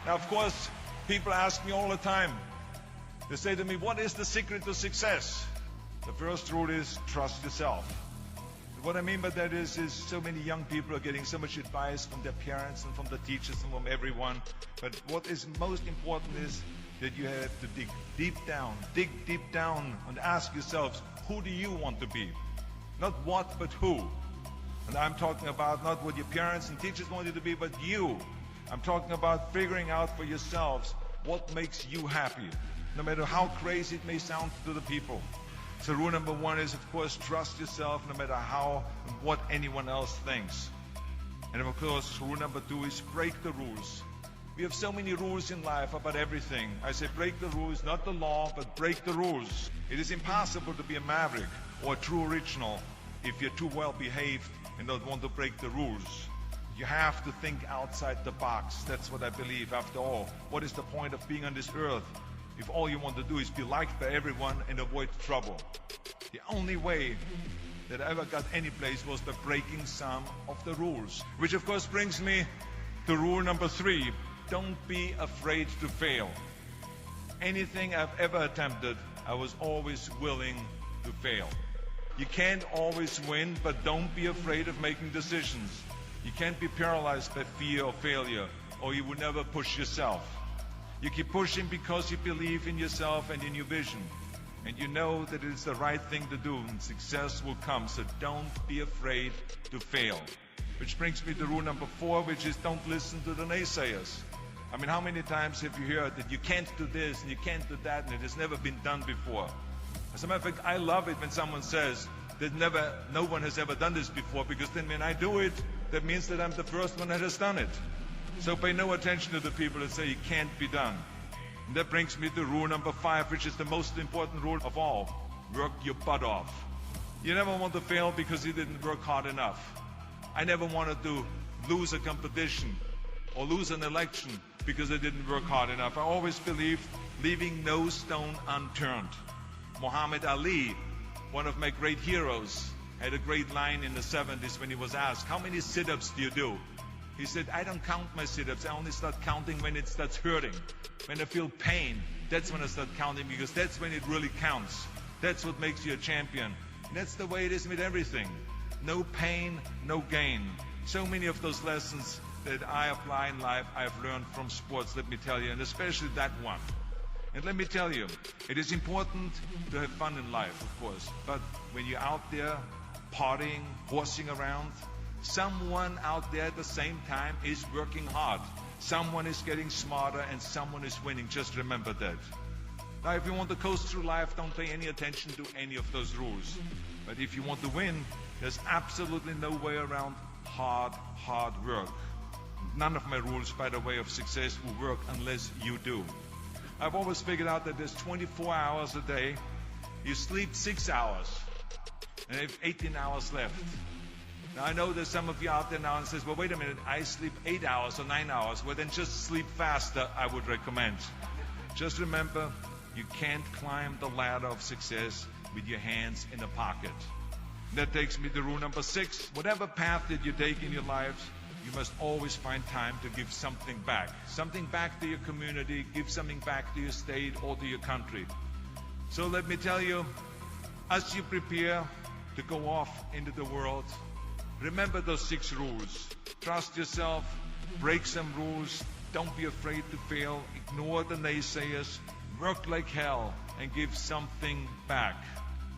Now, of course, people ask me all the time. They say to me, what is the secret to success? The first rule is trust yourself. What I mean by that is so many young people are getting so much advice from their parents and from the teachers and from everyone. But what is most important is that you have to dig deep down and ask yourselves, who do you want to be? Not what, but who. And I'm talking about not what your parents and teachers want you to be, but you. I'm talking about figuring out for yourselves what makes you happy, no matter how crazy it may sound to the people. So rule number one is, of course, trust yourself no matter how and what anyone else thinks. And of course, rule number two is break the rules. We have so many rules in life about everything. I say break the rules, not the law, but break the rules. It is impossible to be a maverick or a true original if you're too well behaved and don't want to break the rules. You have to think outside the box. That's what I believe. After all, what is the point of being on this earth if all you want to do is be liked by everyone and avoid trouble? The only way that I ever got any place was by breaking some of the rules. Which of course brings me to rule number three. Don't be afraid to fail. Anything I've ever attempted, I was always willing to fail. You can't always win, but don't be afraid of making decisions. You can't be paralyzed by fear or failure, or you will never push yourself. You keep pushing because you believe in yourself and in your vision. And you know that it's the right thing to do, and success will come. So don't be afraid to fail. Which brings me to rule number four, which is don't listen to the naysayers. I mean, how many times have you heard that you can't do this and you can't do that and it has never been done before? As a matter of fact, I love it when someone says that no one has ever done this before, because then when I do it, that means that I'm the first one that has done it. So pay no attention to the people that say it can't be done. And that brings me to rule number five, which is the most important rule of all. Work your butt off. You never want to fail because you didn't work hard enough. I never wanted to lose a competition or lose an election because I didn't work hard enough. I always believed leaving no stone unturned. Muhammad Ali, one of my great heroes, had a great line in the 70s when he was asked, how many sit-ups do you do? He said, I don't count my sit-ups. I only start counting when it starts hurting. When I feel pain, that's when I start counting, because that's when it really counts. That's what makes you a champion. And that's the way it is with everything. No pain, no gain. So many of those lessons that I apply in life, I've learned from sports, let me tell you, and especially that one. And let me tell you, it is important to have fun in life, of course. But when you're out there partying, horsing around, someone out there at the same time is working hard. Someone is getting smarter and someone is winning. Just remember that. Now, if you want to coast through life, don't pay any attention to any of those rules. But if you want to win, there's absolutely no way around hard work. None of my rules, by the way, of success will work unless you do. I've always figured out that there's 24 hours a day. You sleep 6 hours and you have 18 hours left. Now, I know there's some of you out there now and says, well, wait a minute, I sleep 8 hours or 9 hours. Well, then just sleep faster, I would recommend. Just remember, you can't climb the ladder of success with your hands in a pocket. That takes me to rule number 6. Whatever path that you take in your lives, you must always find time to give something back. Something back to your community, give something back to your state or to your country. So let me tell you, as you prepare to go off into the world, remember those 6 rules. Trust yourself, break some rules, don't be afraid to fail, ignore the naysayers, work like hell, and give something back.